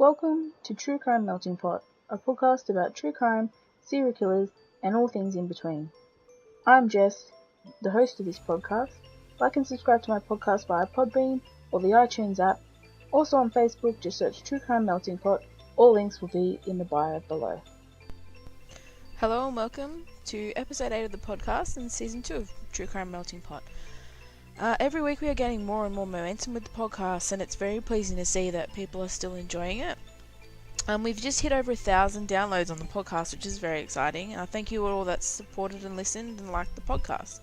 Welcome to True Crime Melting Pot, a podcast about true crime, serial killers, and all things in between. I'm Jess, the host of this podcast. Like and subscribe to my podcast via Podbean or the iTunes app. Also on Facebook, just search True Crime Melting Pot. All links will be in the bio below. Hello and welcome to episode 8 of the podcast and season 2 of True Crime Melting Pot. Every week we are getting more and more momentum with the podcast, and it's very pleasing to see that people are still enjoying it. We've just hit over 1,000 downloads on the podcast, which is very exciting. Thank you all that's supported and listened and liked the podcast.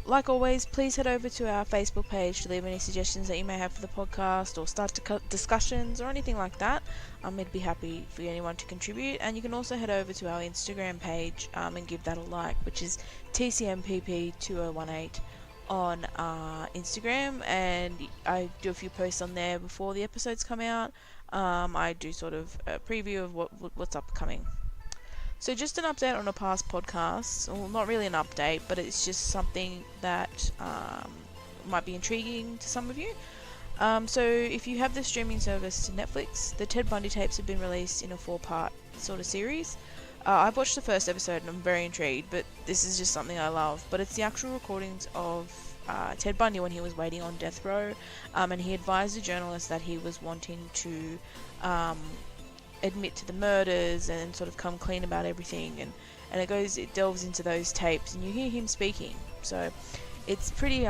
Like always, please head over to our Facebook page to leave any suggestions that you may have for the podcast or start discussions or anything like that. I'd be happy for anyone to contribute, and you can also head over to our Instagram page and give that a like, which is TCMPP2018 on Instagram, and I do a few posts on there before the episodes come out. I do sort of a preview of what's upcoming. So just an update on a past podcast, well, not really an update, but it's just something that might be intriguing to some of you. So if you have the streaming service to Netflix, the Ted Bundy tapes have been released in a 4-part sort of series. I've watched the first episode and I'm very intrigued, but this is just something I love. But it's the actual recordings of Ted Bundy when he was waiting on death row, and he advised the journalist that he was wanting to admit to the murders and sort of come clean about everything, and it delves into those tapes and you hear him speaking. So it's pretty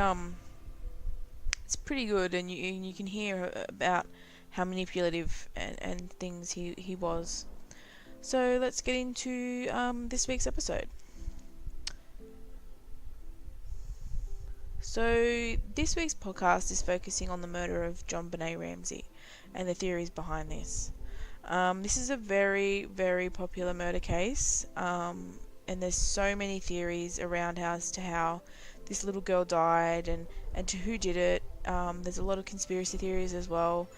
good, and you can hear about how manipulative and things he was. So let's get into this week's episode. So this week's podcast is focusing on the murder of JonBenet Ramsey and the theories behind this. This is a very, very popular murder case, and there's so many theories around as to how this little girl died and to who did it. There's a lot of conspiracy theories as well,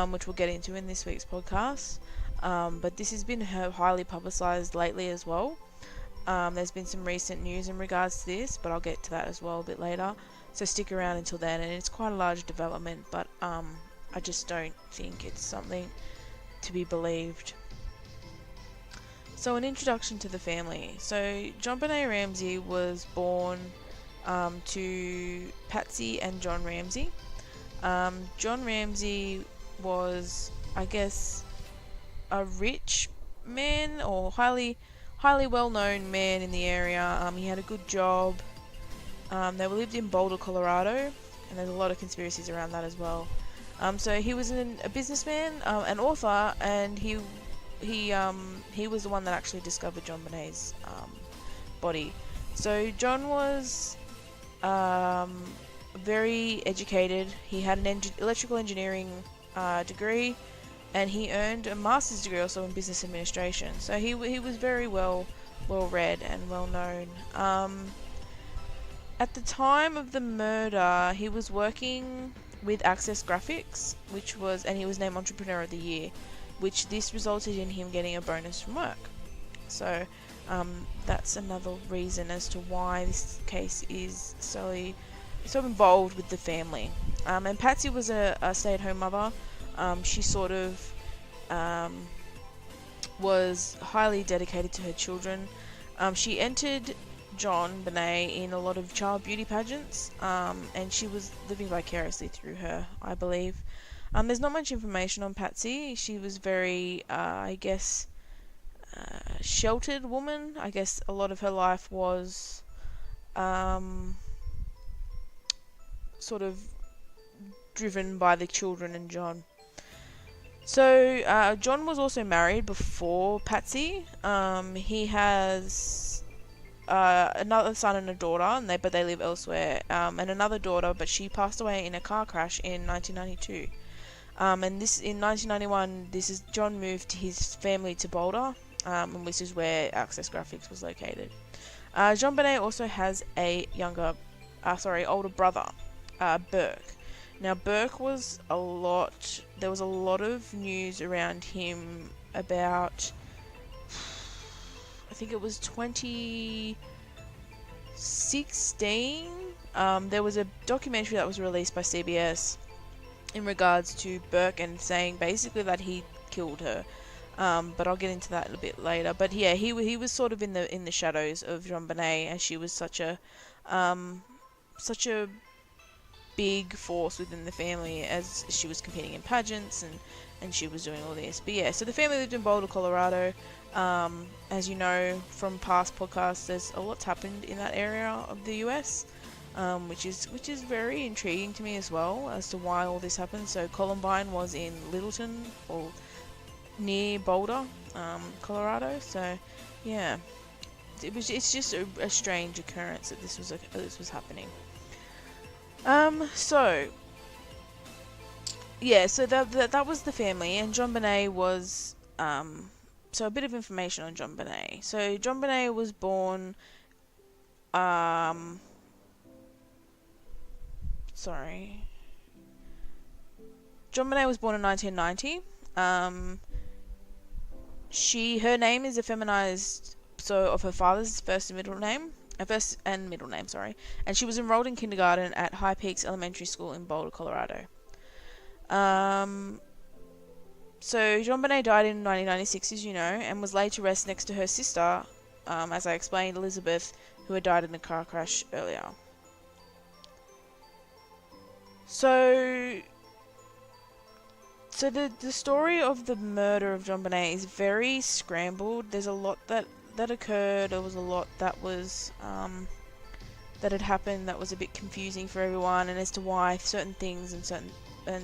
which we'll get into in this week's podcast. But this has been highly publicised lately as well. There's been some recent news in regards to this, but I'll get to that as well a bit later. So stick around until then, and it's quite a large development, but I just don't think it's something to be believed. So an introduction to the family. So JonBenet Ramsey was born to Patsy and John Ramsey. John Ramsey was, I guess, a rich man or highly well-known man in the area. He had a good job. They lived in Boulder, Colorado, and there's a lot of conspiracies around that as well. So he was a businessman, an author, and he was the one that actually discovered JonBenet's body. So John was very educated. He had an electrical engineering degree, and he earned a master's degree also in business administration. So he was very well read and well known. At the time of the murder, he was working with Access Graphics, and he was named Entrepreneur of the Year, which this resulted in him getting a bonus from work. So that's another reason as to why this case is so involved with the family. And Patsy was a stay-at-home mother. She sort of was highly dedicated to her children. She entered JonBenet in a lot of child beauty pageants, and she was living vicariously through her, I believe. There's not much information on Patsy. She was very, sheltered woman. I guess a lot of her life was sort of driven by the children and John. So John was also married before Patsy. He has another son and a daughter, but they live elsewhere. And another daughter, but she passed away in a car crash in 1992. And this in 1991, John moved his family to Boulder, and this is where Access Graphics was located. JonBenet also has a older brother, Burke. Now Burke was there was a lot of news around him about, I think it was 2016. There was a documentary that was released by CBS in regards to Burke and saying basically that he killed her. But I'll get into that a bit later. But yeah, he was sort of in the shadows of JonBenet, as she was such a big force within the family, as she was competing in pageants and she was doing all this. But yeah, so the family lived in Boulder, Colorado. As you know from past podcasts, there's a lot's happened in that area of the US, which is very intriguing to me as well as to why all this happened. So Columbine was in Littleton, or near Boulder, Colorado. So yeah, it's just a strange occurrence that this was happening. So yeah, so that was the family, and JonBenet was so a bit of information on JonBenet. So JonBenet was born sorry. JonBenet was born in 1990. Her name is a feminized of her father's first and middle name. And she was enrolled in kindergarten at High Peaks Elementary School in Boulder, Colorado. So JonBenet died in 1996, as you know, and was laid to rest next to her sister, as I explained, Elizabeth, who had died in a car crash earlier. So the story of the murder of JonBenet is very scrambled. There's a lot that occurred. There was a lot that was that had happened that was a bit confusing for everyone, and as to why certain things and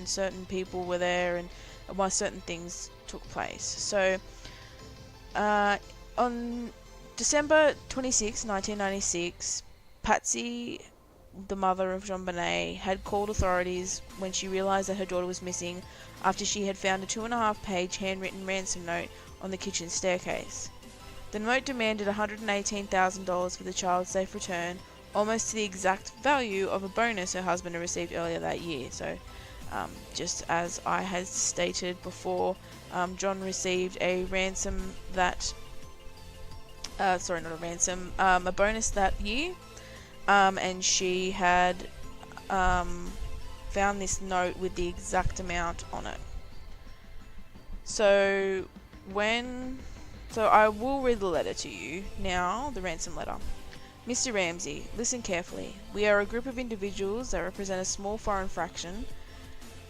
certain people were there, and why certain things took place. So on December 26, 1996, Patsy, the mother of JonBenet, had called authorities when she realised that her daughter was missing, after she had found a 2.5-page handwritten ransom note on the kitchen staircase. The note demanded $118,000 for the child's safe return, almost to the exact value of a bonus her husband had received earlier that year. So, just as I had stated before, John received a ransom that... sorry, not a ransom, a bonus that year, and she had found this note with the exact amount on it. So I will read the letter to you now, the ransom letter. Mr. Ramsey, listen carefully. We are a group of individuals that represent a small foreign fraction.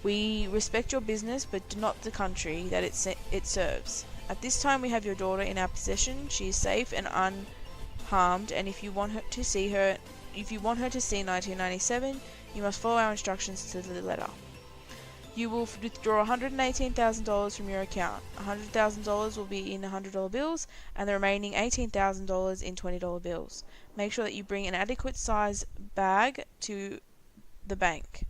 We respect your business, but not the country that it serves. At this time, we have your daughter in our possession. She is safe and unharmed, and if you want her to see 1997, you must follow our instructions to the letter. You will withdraw $118,000 from your account. $100,000 will be in $100 bills, and the remaining $18,000 in $20 bills. Make sure that you bring an adequate size bag to the bank.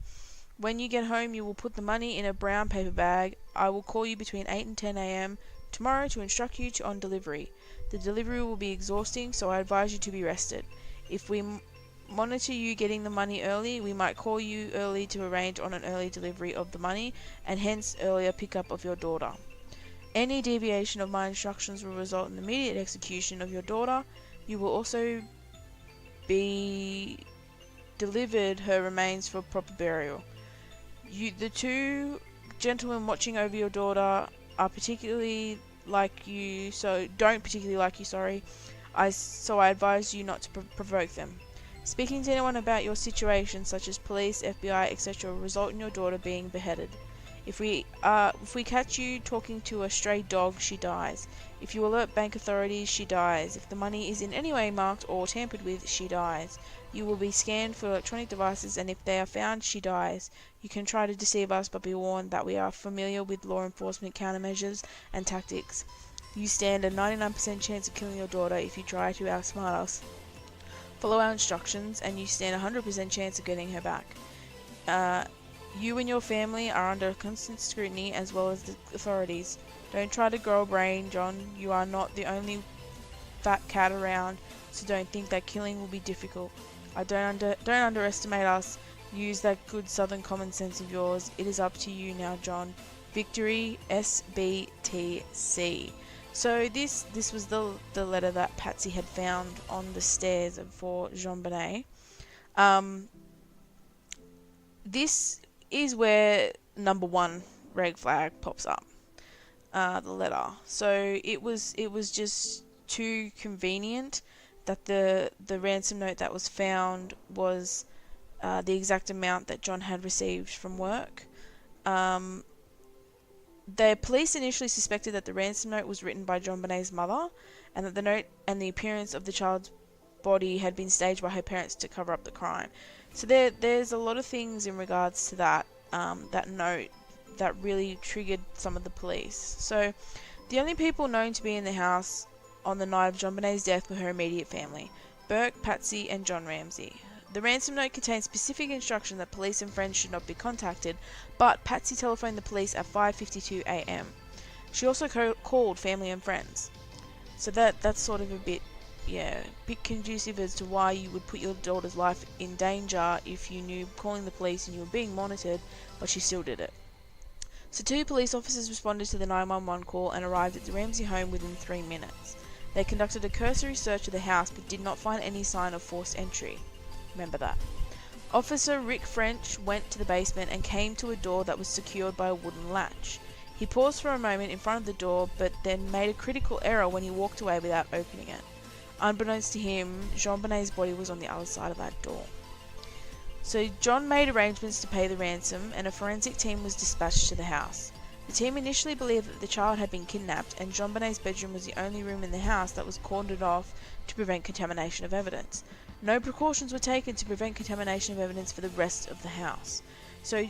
When you get home, you will put the money in a brown paper bag. I will call you between 8 and 10 a.m. tomorrow to instruct you on delivery. The delivery will be exhausting, so I advise you to be rested. If we monitor you getting the money early, we might call you early to arrange on an early delivery of the money, and hence earlier pickup of your daughter. Any deviation of my instructions will result in immediate execution of your daughter. You will also be delivered her remains for proper burial. The two gentlemen watching over your daughter are particularly like you, so don't particularly like you, sorry. I advise you not to provoke them. Speaking to anyone about your situation, such as police, FBI, etc., will result in your daughter being beheaded. If we catch you talking to a stray dog, she dies. If you alert bank authorities, she dies. If the money is in any way marked or tampered with, she dies. You will be scanned for electronic devices, and if they are found, she dies. You can try to deceive us, but be warned that we are familiar with law enforcement countermeasures and tactics. You stand a 99% chance of killing your daughter if you try to outsmart us. Follow our instructions, and you stand a 100% chance of getting her back. You and your family are under constant scrutiny, as well as the authorities. Don't try to grow a brain, John. You are not the only fat cat around, so don't think that killing will be difficult. Don't underestimate us. Use that good southern common sense of yours. It is up to you now, John. Victory, SBTC. So this was the letter that Patsy had found on the stairs for JonBenet. This is where number one red flag pops up, the letter. So it was just too convenient that the ransom note that was found was the exact amount that John had received from work. The police initially suspected that the ransom note was written by JonBenet's mother, and that the note and the appearance of the child's body had been staged by her parents to cover up the crime. So there's a lot of things in regards to that that note that really triggered some of the police. So the only people known to be in the house on the night of JonBenet's death were her immediate family, Burke, Patsy, and John Ramsey. The ransom note contained specific instruction that police and friends should not be contacted, but Patsy telephoned the police at 5:52 a.m. She also called family and friends. So that's sort of a bit conducive as to why you would put your daughter's life in danger if you knew calling the police and you were being monitored, but she still did it. So 2 police officers responded to the 911 call and arrived at the Ramsey home within 3 minutes. They conducted a cursory search of the house but did not find any sign of forced entry. Remember that. Officer Rick French went to the basement and came to a door that was secured by a wooden latch. He paused for a moment in front of the door, but then made a critical error when he walked away without opening it. Unbeknownst to him, JonBenet's body was on the other side of that door. So John made arrangements to pay the ransom, and a forensic team was dispatched to the house. The team initially believed that the child had been kidnapped, and JonBenet's bedroom was the only room in the house that was cordoned off to prevent contamination of evidence. No precautions were taken to prevent contamination of evidence for the rest of the house. So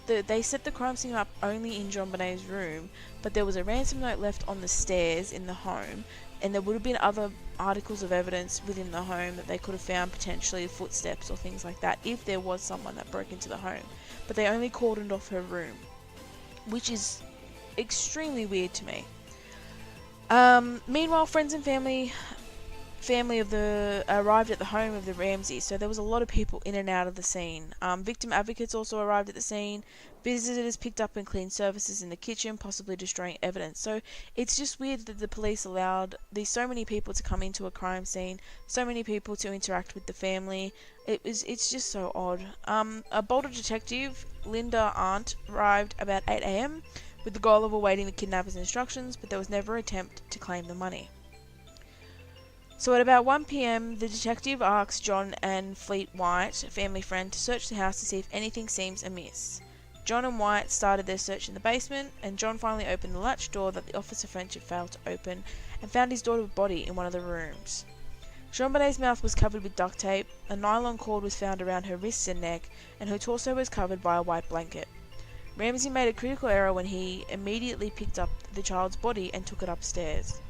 they set the crime scene up only in JonBenet's room, but there was a ransom note left on the stairs in the home, and there would have been other articles of evidence within the home that they could have found, potentially footsteps or things like that, if there was someone that broke into the home. But they only cordoned off her room, which is extremely weird to me. Meanwhile, friends and family of the arrived at the home of the Ramseys, so there was a lot of people in and out of the scene. Victim advocates also arrived at the scene. Visitors picked up and cleaned surfaces in the kitchen, possibly destroying evidence. So it's just weird that the police allowed so many people to come into a crime scene, so many people to interact with the family. It's just so odd. A Boulder detective, Linda Arndt, arrived about 8 a.m. with the goal of awaiting the kidnappers' instructions, but there was never an attempt to claim the money. So at about 1 p.m, the detective asked John and Fleet White, a family friend, to search the house to see if anything seems amiss. John and White started their search in the basement, and John finally opened the latch door that the officer French had failed to open, and found his daughter's body in one of the rooms. JonBenet's mouth was covered with duct tape, a nylon cord was found around her wrists and neck, and her torso was covered by a white blanket. Ramsey made a critical error when he immediately picked up the child's body and took it upstairs.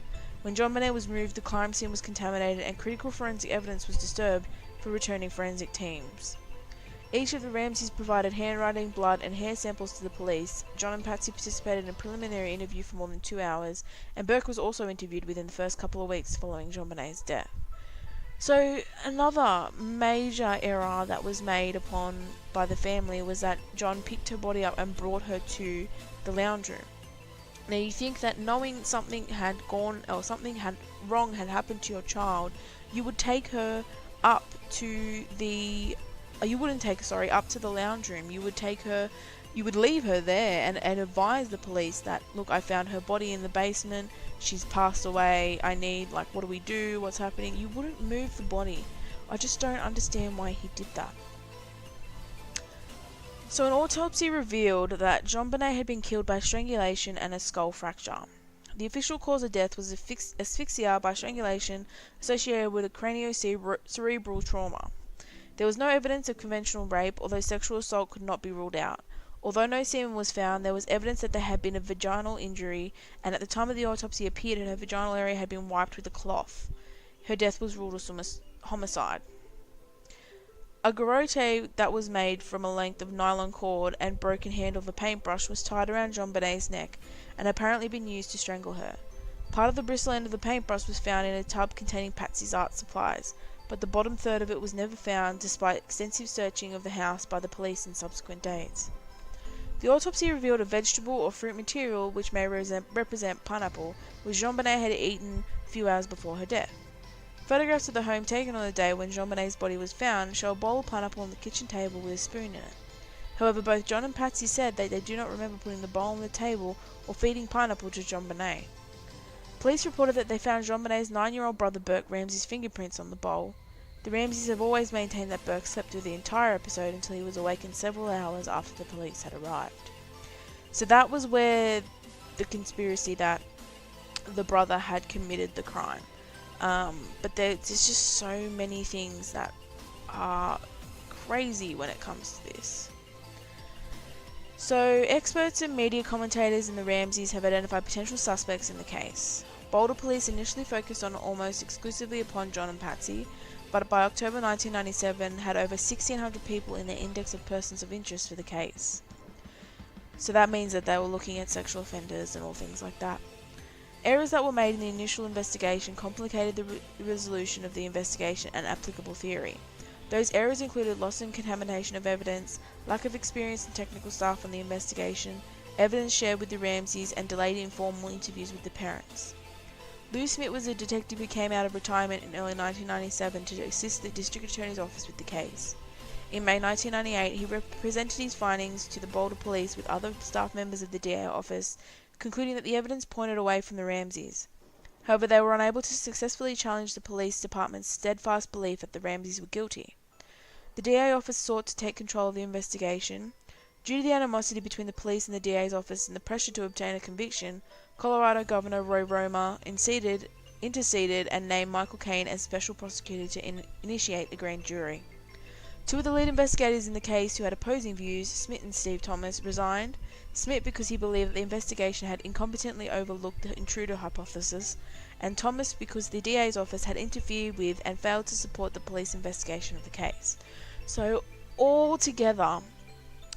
When JonBenet was moved, the crime scene was contaminated and critical forensic evidence was disturbed for returning forensic teams. Each of the Ramseys provided handwriting, blood, and hair samples to the police. John and Patsy participated in a preliminary interview for more than 2 hours, and Burke was also interviewed within the first couple of weeks following JonBenet's death. So another major error that was made by the family was that John picked her body up and brought her to the lounge room. Now you think that knowing something had gone or something wrong had happened to your child, you would take her up to the up to the lounge room. You would leave her there and advise the police that, look, I found her body in the basement, she's passed away, what do we do, what's happening? You wouldn't move the body. I just don't understand why he did that. So an autopsy revealed that JonBenet had been killed by strangulation and a skull fracture. The official cause of death was asphyxia by strangulation associated with a craniocerebral trauma. There was no evidence of conventional rape, although sexual assault could not be ruled out. Although no semen was found, there was evidence that there had been a vaginal injury, and at the time of the autopsy appeared that her vaginal area had been wiped with a cloth. Her death was ruled a homicide. A garrote that was made from a length of nylon cord and broken handle of a paintbrush was tied around JonBenet's neck and apparently been used to strangle her. Part of the bristle end of the paintbrush was found in a tub containing Patsy's art supplies, but the bottom third of it was never found despite extensive searching of the house by the police in subsequent days. The autopsy revealed a vegetable or fruit material which may represent pineapple, which JonBenet had eaten a few hours before her death. Photographs of the home taken on the day when JonBenet's body was found show a bowl of pineapple on the kitchen table with a spoon in it. However, both John and Patsy said that they do not remember putting the bowl on the table or feeding pineapple to JonBenet. Police reported that they found JonBenet's 9-year-old brother Burke Ramsey's fingerprints on the bowl. The Ramseys have always maintained that Burke slept through the entire episode until he was awakened several hours after the police had arrived. So that was where the conspiracy that the brother had committed the crime. But there's just so many things that are crazy when it comes to this. So, experts and media commentators in the Ramseys have identified potential suspects in the case. Boulder police initially focused on almost exclusively upon John and Patsy, but by October 1997 had over 1,600 people in their index of persons of interest for the case. So that means that they were looking at sexual offenders and all things like that. Errors that were made in the initial investigation complicated the resolution of the investigation and applicable theory. Those errors included loss and contamination of evidence, lack of experienced and technical staff on the investigation, evidence shared with the Ramseys, and delayed informal interviews with the parents. Lou Smith was a detective who came out of retirement in early 1997 to assist the District Attorney's Office with the case. In May 1998, he presented his findings to the Boulder Police with other staff members of the DA office, concluding that the evidence pointed away from the Ramseys. However, they were unable to successfully challenge the police department's steadfast belief that the Ramseys were guilty. The DA office sought to take control of the investigation. Due to the animosity between the police and the DA's office and the pressure to obtain a conviction, Colorado Governor Roy Romer interceded and named Michael Caine as special prosecutor to initiate a grand jury. Two of the lead investigators in the case who had opposing views, Smith and Steve Thomas, resigned. Smith because he believed that the investigation had incompetently overlooked the intruder hypothesis, and Thomas because the DA's office had interfered with and failed to support the police investigation of the case. So altogether,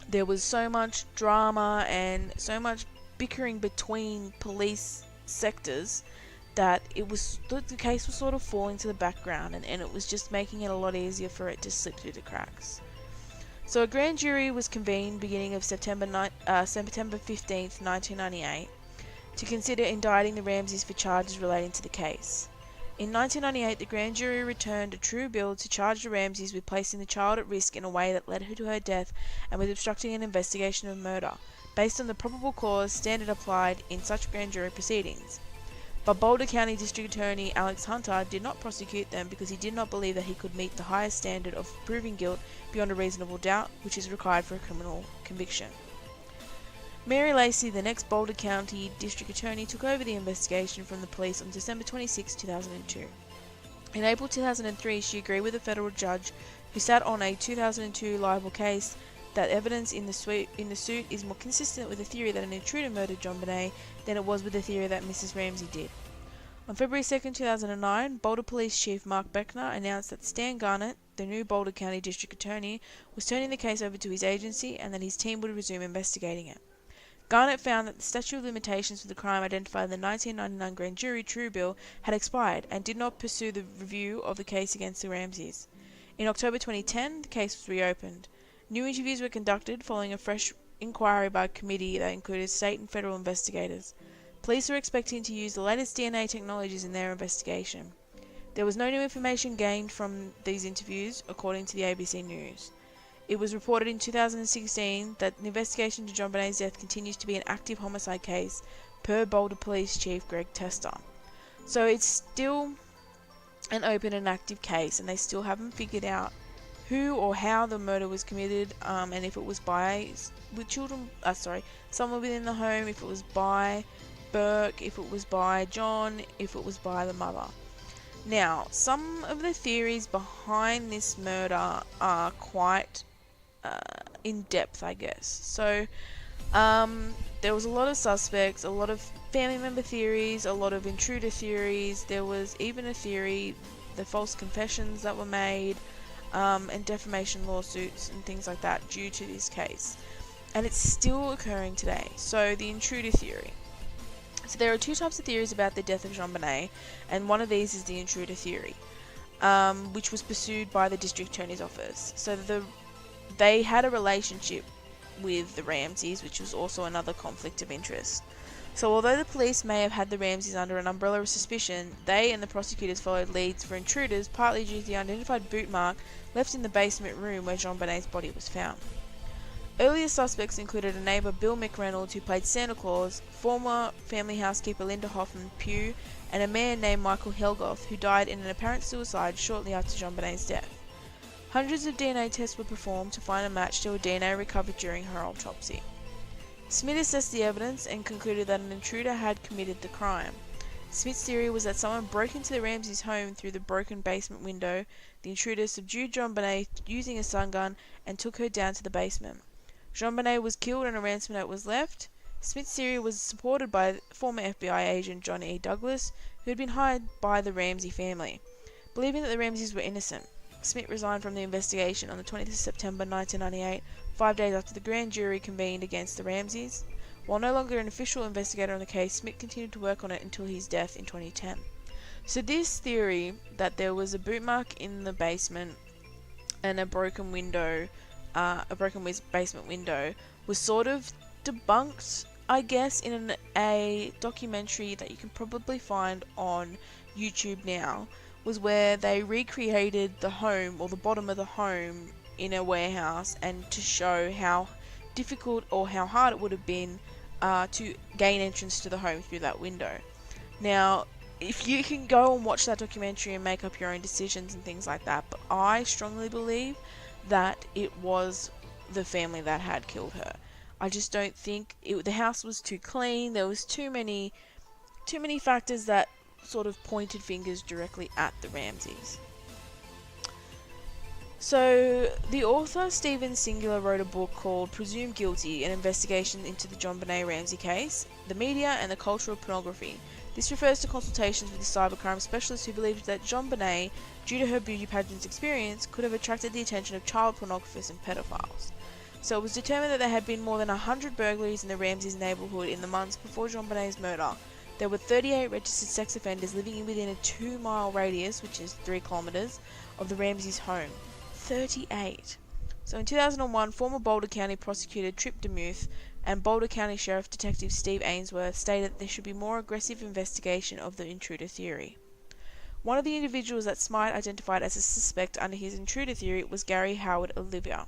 there was so much drama and so much bickering between police sectors that the case was sort of falling to the background, and it was just making it a lot easier for it to slip through the cracks. So a grand jury was convened beginning of September 15th, 1998, to consider indicting the Ramseys for charges relating to the case. In 1998, the grand jury returned a true bill to charge the Ramseys with placing the child at risk in a way that led her to her death and with obstructing an investigation of murder, based on the probable cause standard applied in such grand jury proceedings. But Boulder County District Attorney Alex Hunter did not prosecute them because he did not believe that he could meet the highest standard of proving guilt beyond a reasonable doubt, which is required for a criminal conviction. Mary Lacey, the next Boulder County District Attorney, took over the investigation from the police on December 26, 2002. In April 2003, she agreed with a federal judge who sat on a 2002 libel case that evidence in the suit is more consistent with the theory that an intruder murdered JonBenet than it was with the theory that Mrs. Ramsey did. On February 2, 2009, Boulder Police Chief Mark Beckner announced that Stan Garnett, the new Boulder County District Attorney, was turning the case over to his agency and that his team would resume investigating it. Garnett found that the statute of limitations for the crime identified in the 1999 grand jury true bill had expired and did not pursue the review of the case against the Ramseys. In October 2010, the case was reopened. New interviews were conducted following a fresh inquiry by a committee that included state and federal investigators. Police were expecting to use the latest DNA technologies in their investigation. There was no new information gained from these interviews, according to the ABC News. It was reported in 2016 that the investigation into JonBenet's death continues to be an active homicide case, per Boulder Police Chief Greg Tester. So it's still an open and active case, and they still haven't figured out who or how the murder was committed, and if it was by someone within the home, if it was by Burke, if it was by John, if it was by the mother. Now, some of the theories behind this murder are quite in depth, I guess. So, there was a lot of suspects, a lot of family member theories, a lot of intruder theories. There was even a theory, the false confessions that were made, and defamation lawsuits and things like that due to this case. And it's still occurring today. So, the intruder theory. So there are two types of theories about the death of JonBenet, and one of these is the intruder theory, which was pursued by the District Attorney's Office. So they had a relationship with the Ramseys, which was also another conflict of interest. So although the police may have had the Ramseys under an umbrella of suspicion, they and the prosecutors followed leads for intruders, partly due to the unidentified boot mark left in the basement room where JonBenet's body was found. Earlier suspects included a neighbour, Bill McReynolds, who played Santa Claus, former family housekeeper Linda Hoffman Pugh, and a man named Michael Helgoth, who died in an apparent suicide shortly after JonBenet's death. Hundreds of DNA tests were performed to find a match to a DNA recovered during her autopsy. Smith assessed the evidence and concluded that an intruder had committed the crime. Smith's theory was that someone broke into the Ramseys' home through the broken basement window. The intruder subdued JonBenet using a stun gun and took her down to the basement. JonBenet was killed and a ransom note was left. Smith's theory was supported by former FBI agent John E. Douglas, who had been hired by the Ramsey family. Believing that the Ramseys were innocent, Smith resigned from the investigation on the 20th of September 1998, 5 days after the grand jury convened against the Ramseys. While no longer an official investigator on the case, Smith continued to work on it until his death in 2010. So this theory that there was a boot mark in the basement and a broken basement window was sort of debunked, I guess, in a documentary that you can probably find on YouTube now, was where they recreated the home, or the bottom of the home, in a warehouse, and to show how difficult or how hard it would have been to gain entrance to the home through that window. Now, if you can go and watch that documentary and make up your own decisions and things like that, but I strongly believe that it was the family that had killed her. I just don't think the house was too clean. There was too many factors that sort of pointed fingers directly at the Ramseys. So, the author Stephen Singular wrote a book called Presumed Guilty, an investigation into the JonBenet Ramsey case, the media and the culture of pornography. This refers to consultations with the cybercrime specialist who believed that JonBenet, due to her beauty pageant experience, could have attracted the attention of child pornographers and pedophiles. So it was determined that there had been more than 100 burglaries in the Ramseys neighbourhood in the months before JonBenet's murder. There were 38 registered sex offenders living within a 2-mile radius, which is 3 kilometres, of the Ramseys' home. 38. So in 2001, former Boulder County prosecutor Trip DeMuth and Boulder County Sheriff Detective Steve Ainsworth stated that there should be more aggressive investigation of the intruder theory. One of the individuals that Smythe identified as a suspect under his intruder theory was Gary Howard Olivia,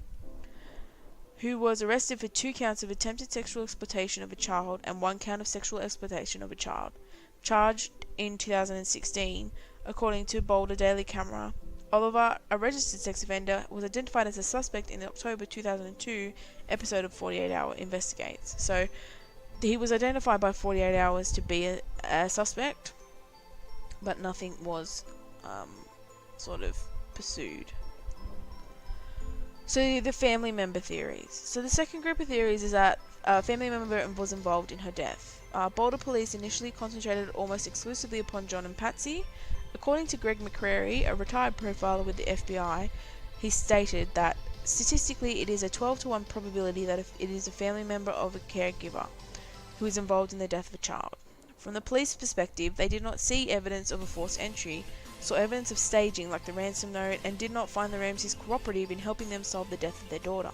who was arrested for 2 counts of attempted sexual exploitation of a child and 1 count of sexual exploitation of a child. Charged in 2016, according to Boulder Daily Camera, Oliver, a registered sex offender, was identified as a suspect in the October 2002 episode of 48 Hour Investigates. So he was identified by 48 Hours to be a suspect, but nothing was sort of pursued. So the family member theories. So the second group of theories is that a family member was involved in her death. Boulder police initially concentrated almost exclusively upon John and Patsy. According to Greg McCrary, a retired profiler with the FBI, he stated that statistically it is a 12-to-1 probability that it is a family member of a caregiver who is involved in the death of a child. From the police perspective, they did not see evidence of a forced entry, saw evidence of staging like the ransom note, and did not find the Ramseys cooperative in helping them solve the death of their daughter.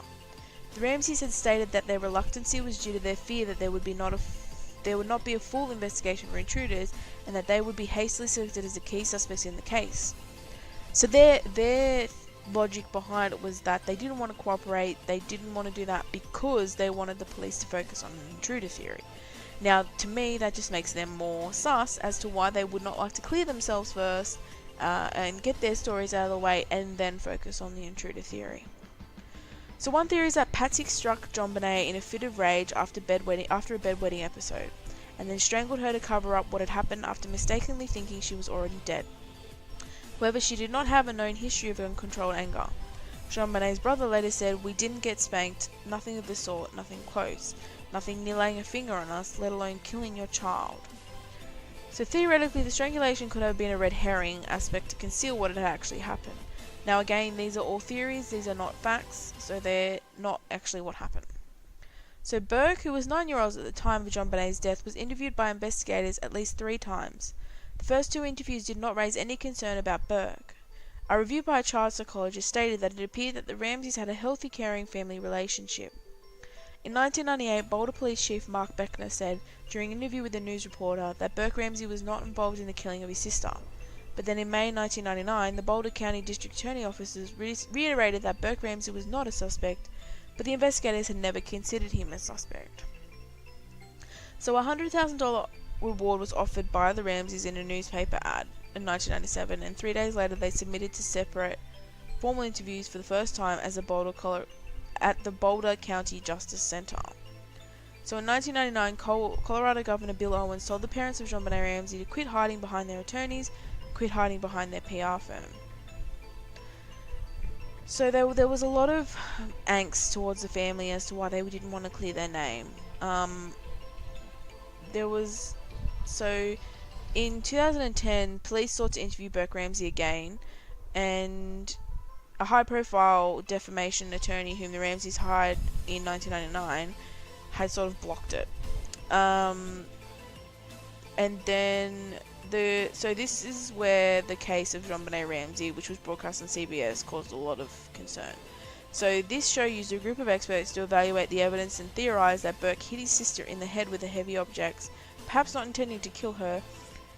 The Ramseys had stated that their reluctancy was due to their fear that there would not be a full investigation for intruders, and that they would be hastily selected as the key suspects in the case. So their logic behind it was that they didn't want to cooperate, they didn't want to do that because they wanted the police to focus on an intruder theory. Now, to me, that just makes them more sus as to why they would not like to clear themselves first and get their stories out of the way and then focus on the intruder theory. So one theory is that Patsy struck JonBenet in a fit of rage after a bedwetting episode, and then strangled her to cover up what had happened after mistakenly thinking she was already dead. However, she did not have a known history of uncontrolled anger. JonBenet's brother later said, "We didn't get spanked, nothing of the sort, nothing close, nothing near laying a finger on us, let alone killing your child." So theoretically, the strangulation could have been a red herring aspect to conceal what had actually happened. Now again, these are all theories, these are not facts, so they're not actually what happened. So Burke, who was 9 years old at the time of JonBenet's death, was interviewed by investigators at least 3 times. The first 2 interviews did not raise any concern about Burke. A review by a child psychologist stated that it appeared that the Ramseys had a healthy, caring family relationship. In 1998, Boulder Police Chief Mark Beckner said, during an interview with a news reporter, that Burke Ramsey was not involved in the killing of his sister. But then in May 1999, the Boulder County District Attorney officers reiterated that Burke Ramsey was not a suspect but the investigators had never considered him a suspect. So a $100,000 reward was offered by the Ramseys in a newspaper ad in 1997, and 3 days later they submitted to separate formal interviews for the first time at the Boulder County Justice Center. So in 1999, Colorado Governor Bill Owens told the parents of JonBenet Ramsey to quit hiding behind their attorneys, quit hiding behind their PR firm. So there was a lot of angst towards the family as to why they didn't want to clear their name. In 2010, police sought to interview Burke Ramsey again, and a high-profile defamation attorney whom the Ramseys hired in 1999 had sort of blocked it. So this is where the case of JonBenet Ramsey, which was broadcast on CBS, caused a lot of concern. So this show used a group of experts to evaluate the evidence and theorise that Burke hit his sister in the head with a heavy object, perhaps not intending to kill her,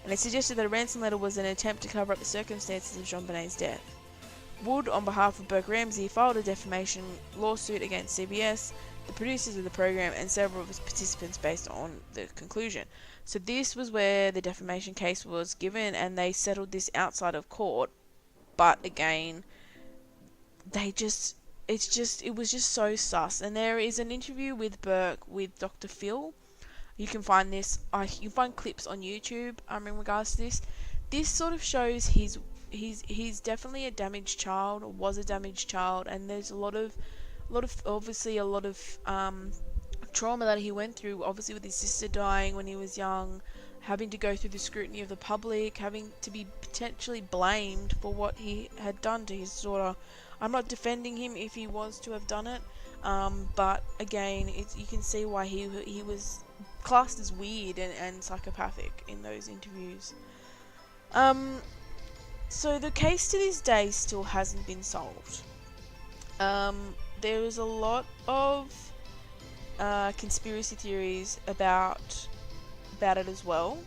and it suggested that a ransom letter was an attempt to cover up the circumstances of JonBenet's death. Wood, on behalf of Burke Ramsey, filed a defamation lawsuit against CBS, the producers of the program, and several of its participants based on the conclusion. So this was where the defamation case was given, and they settled this outside of court. But again, it was just so sus. And there is an interview with Burke with Dr. Phil. You can find this. You can find clips on YouTube. In regards to this, this sort of shows he's definitely a damaged child, or was a damaged child, and there's a lot of trauma that he went through, obviously with his sister dying when he was young, having to go through the scrutiny of the public, having to be potentially blamed for what he had done to his daughter. I'm not defending him if he was to have done it, but again, you can see why he was classed as weird and psychopathic in those interviews. So the case to this day still hasn't been solved. There is a lot of conspiracy theories about it as well.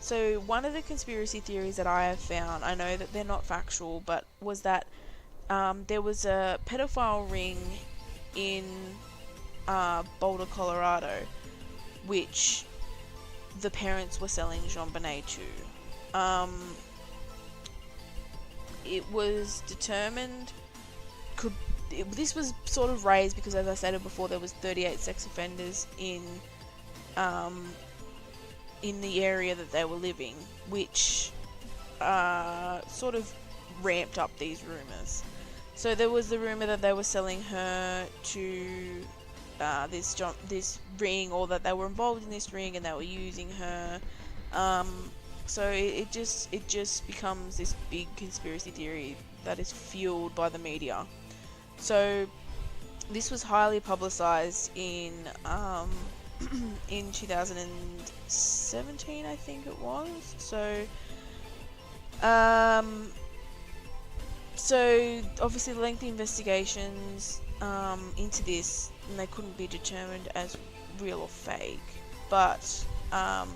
So one of the conspiracy theories that I have found, I know that they're not factual, but was that there was a pedophile ring in Boulder, Colorado, which the parents were selling JonBenet to. It was determined this was sort of raised because, as I stated before, there was 38 sex offenders in the area that they were living, which sort of ramped up these rumours. So there was the rumour that they were selling her to this ring, or that they were involved in this ring and they were using her. So it just becomes this big conspiracy theory that is fueled by the media. So this was highly publicized in 2017, I think it was. So obviously lengthy investigations into this, and they couldn't be determined as real or fake. But a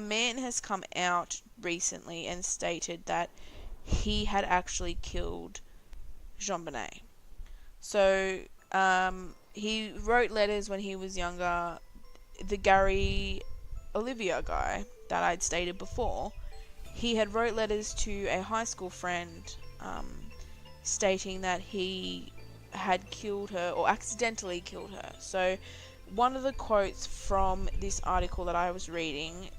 man has come out recently and stated that he had actually killed JonBenet. So he wrote letters when he was younger. The Gary Olivia guy that I'd stated before, he had wrote letters to a high school friend stating that he had killed her, or accidentally killed her. So one of the quotes from this article that I was reading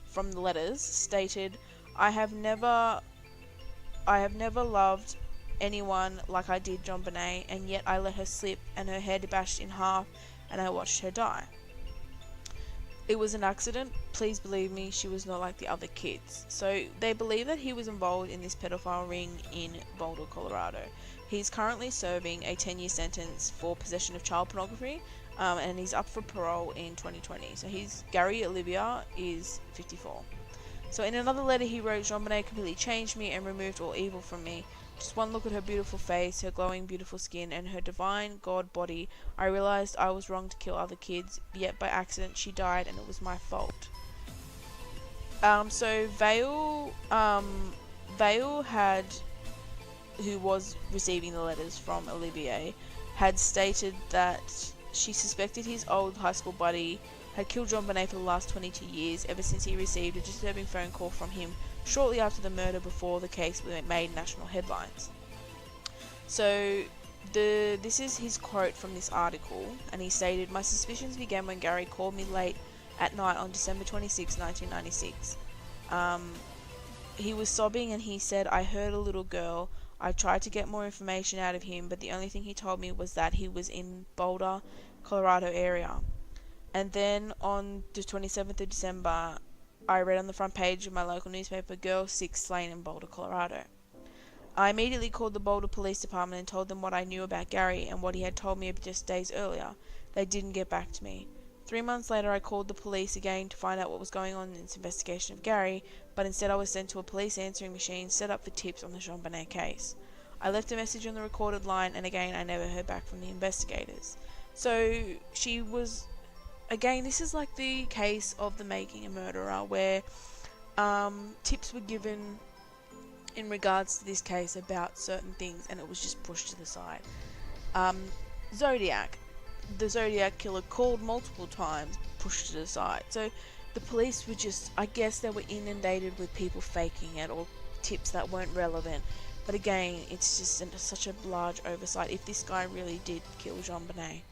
from the letters stated, I have never loved anyone like I did JonBenet, and yet I let her slip and her head bashed in half and I watched her die. It was an accident. Please believe me, she was not like the other kids. So they believe that he was involved in this pedophile ring in Boulder, Colorado. He's currently serving a 10-year sentence for possession of child pornography, and he's up for parole in 2020. So Gary Olivia is 54. So in another letter he wrote, JonBenet completely changed me and removed all evil from me. Just one look at her beautiful face, her glowing beautiful skin, and her divine God body, I realized I was wrong to kill other kids, yet by accident she died and it was my fault. So Vale had, who was receiving the letters from Olivier, had stated that she suspected his old high school buddy had killed JonBenet for the last 22 years, ever since he received a disturbing phone call from him shortly after the murder, before the case made national headlines. So this is his quote from this article, and he stated, "My suspicions began when Gary called me late at night on December 26, 1996. He was sobbing and he said, 'I heard a little girl.' I tried to get more information out of him, but the only thing he told me was that he was in Boulder, Colorado area. And then on the 27th of December, I read on the front page of my local newspaper, 'Girl 6 slain in Boulder, Colorado.' I immediately called the Boulder Police Department and told them what I knew about Gary and what he had told me just days earlier. They didn't get back to me. 3 months later, I called the police again to find out what was going on in this investigation of Gary, but instead I was sent to a police answering machine set up for tips on the JonBenet case. I left a message on the recorded line, and again I never heard back from the investigators." So she was... Again, this is like the case of the making a murderer, where tips were given in regards to this case about certain things, and it was just pushed to the side. Zodiac. The Zodiac killer called multiple times, pushed to the side. So the police were just, I guess they were inundated with people faking it, or tips that weren't relevant. But again, it's just such a large oversight if this guy really did kill JonBenet.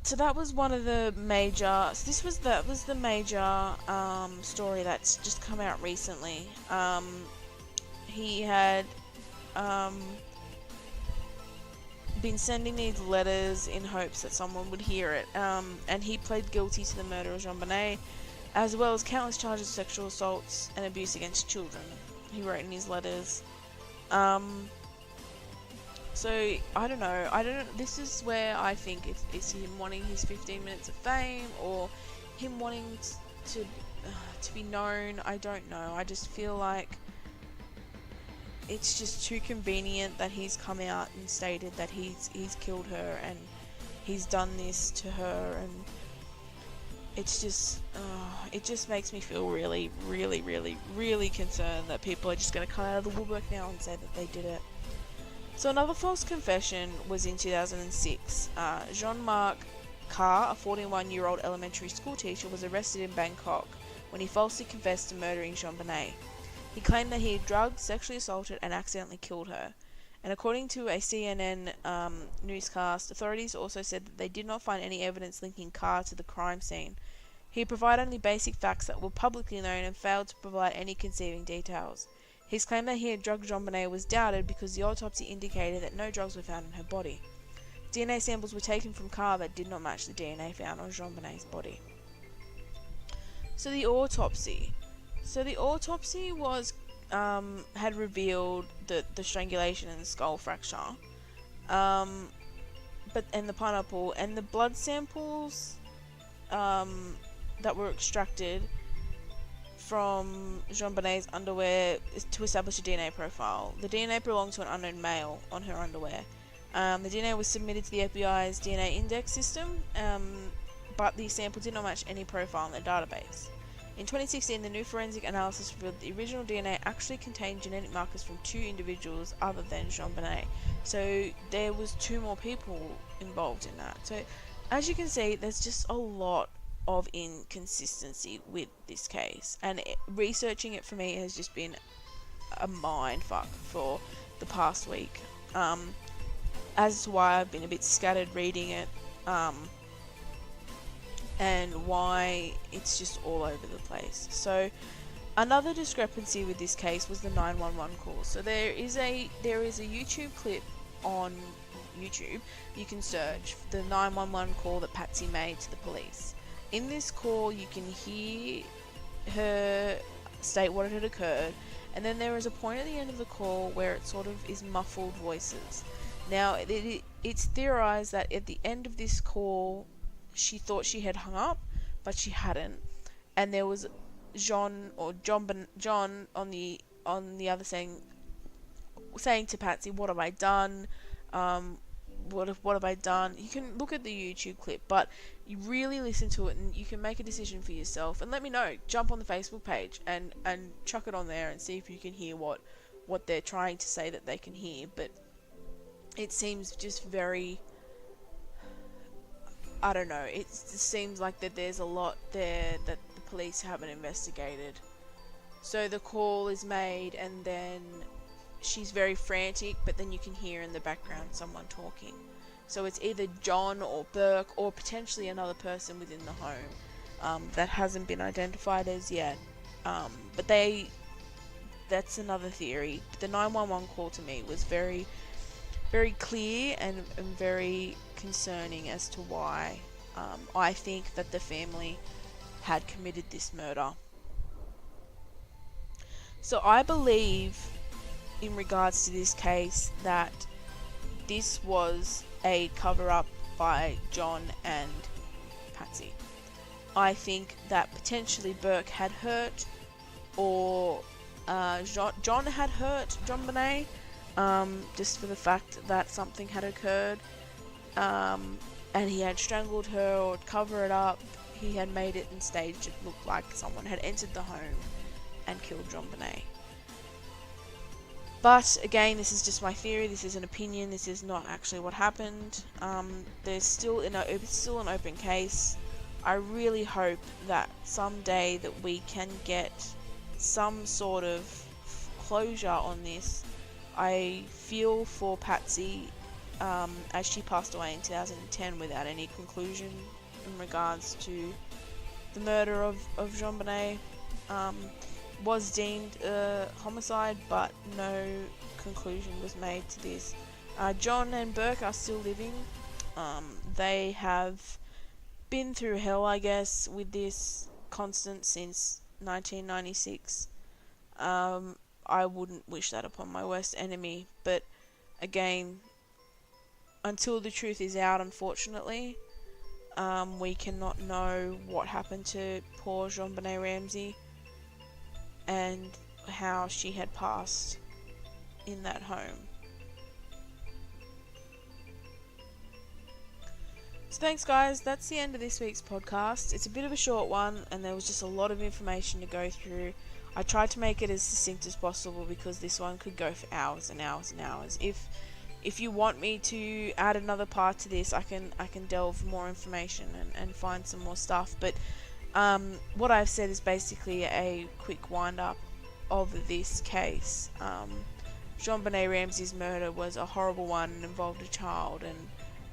So that was one of the major... that was the major story that's just come out recently. He had been sending these letters in hopes that someone would hear it, and he pled guilty to the murder of JonBenet, as well as countless charges of sexual assaults and abuse against children. He wrote in his letters. So, I don't know, this is where I think it's him wanting his 15 minutes of fame, or him wanting to be known. I don't know. I just feel like it's just too convenient that he's come out and stated that he's killed her and he's done this to her, and it's just, it just makes me feel really, really, really, really concerned that people are just going to come out of the woodwork now and say that they did it. So another false confession was in 2006. Jean-Marc Carr, a 41-year-old elementary school teacher, was arrested in Bangkok when he falsely confessed to murdering JonBenet. He claimed that he had drugged, sexually assaulted, and accidentally killed her. And according to a CNN newscast, authorities also said that they did not find any evidence linking Carr to the crime scene. He provided only basic facts that were publicly known and failed to provide any conceiving details. His claim that he had drugged JonBenet was doubted because the autopsy indicated that no drugs were found in her body. DNA samples were taken from Carr that did not match the DNA found on JonBenet's body. So the autopsy. Was had revealed the strangulation and the skull fracture, and the pineapple and the blood samples that were extracted from JonBenet's underwear to establish a DNA profile. The DNA belonged to an unknown male on her underwear. The DNA was submitted to the FBI's DNA index system, but the sample did not match any profile in their database. In 2016, the new forensic analysis revealed the original DNA actually contained genetic markers from 2 individuals other than JonBenet. So there was 2 more people involved in that. So as you can see, there's just a lot of inconsistency with this case, and researching it for me has just been a mind fuck for the past week, as to why I've been a bit scattered reading it, and why it's just all over the place. So another discrepancy with this case was the 911 call. So there is a YouTube clip on YouTube. You can search the 911 call that Patsy made to the police. In this call, you can hear her state what had occurred, and then there is a point at the end of the call where it sort of is muffled voices. Now, it's theorized that at the end of this call, she thought she had hung up, but she hadn't, and there was John on the other saying to Patsy, "What have I done? What have I done?" You can look at the YouTube clip, but you really listen to it and you can make a decision for yourself. And let me know. Jump on the Facebook page and chuck it on there and see if you can hear what they're trying to say that they can hear. But it seems just very, I don't know, it seems like that there's a lot there that the police haven't investigated. So the call is made and then she's very frantic, but then you can hear in the background someone talking. So it's either John or Burke or potentially another person within the home that hasn't been identified as yet. But that's another theory. The 911 call to me was very, very clear and very concerning as to why I think that the family had committed this murder. So I believe, in regards to this case, that this was a cover-up by John and Patsy. I think that potentially Burke had hurt, or John had hurt JonBenet, just for the fact that something had occurred, and he had strangled her or cover it up. He had made it and staged it look like someone had entered the home and killed JonBenet. But again, this is just my theory. This is an opinion. This is not actually what happened. It's still an open case. I really hope that someday that we can get some sort of closure on this. I feel for Patsy, as she passed away in 2010 without any conclusion in regards to the murder of JonBenet. Was deemed a homicide, but no conclusion was made to this. John and Burke are still living. They have been through hell, I guess, with this constant since 1996. I wouldn't wish that upon my worst enemy, but again, until the truth is out, unfortunately, we cannot know what happened to poor JonBenet Ramsey and how she had passed in that home. So thanks guys, that's the end of this week's podcast. It's a bit of a short one and there was just a lot of information to go through. I tried to make it as succinct as possible because this one could go for hours and hours and hours. If you want me to add another part to this, I can delve more information and find some more stuff, but what I've said is basically a quick wind-up of this case. JonBenet Ramsey's murder was a horrible one and involved a child,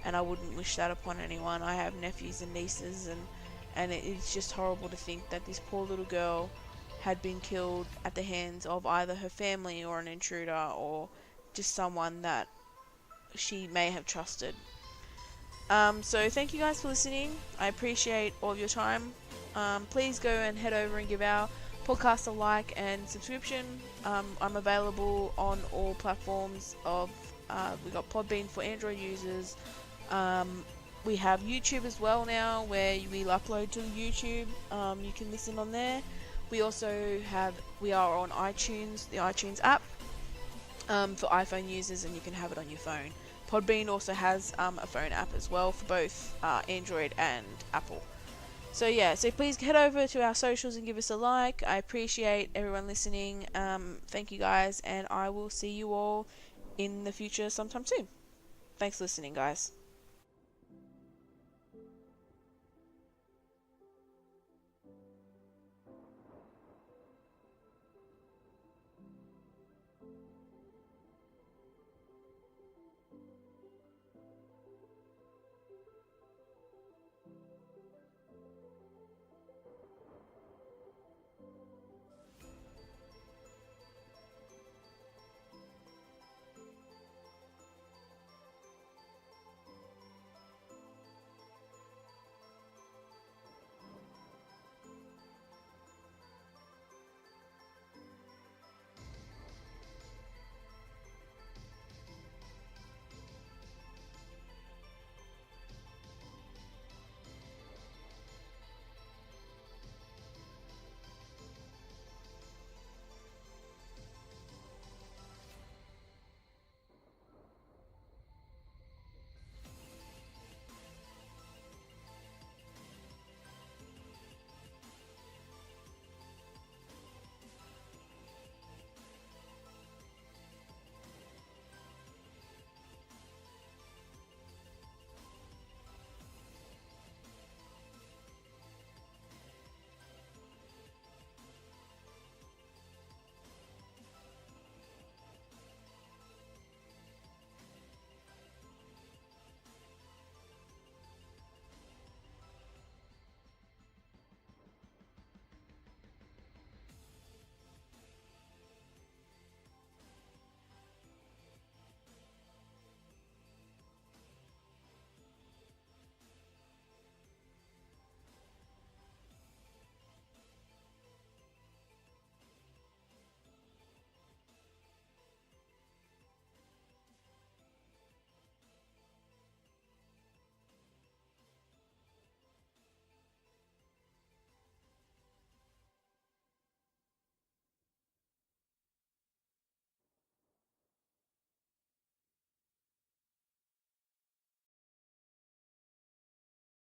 and I wouldn't wish that upon anyone. I have nephews and nieces, and it's just horrible to think that this poor little girl had been killed at the hands of either her family or an intruder or just someone that she may have trusted. So thank you guys for listening. I appreciate all of your time. Please go and head over and give our podcast a like and subscription. I'm available on all platforms of we got Podbean for Android users. We have YouTube as well now, where we'll upload to YouTube. You can listen on there. We are on iTunes, the iTunes app, for iPhone users, and you can have it on your phone. Podbean also has a phone app as well for both Android and Apple. So please head over to our socials and give us a like. I appreciate everyone listening. Thank you guys, and I will see you all in the future sometime soon. Thanks for listening, guys.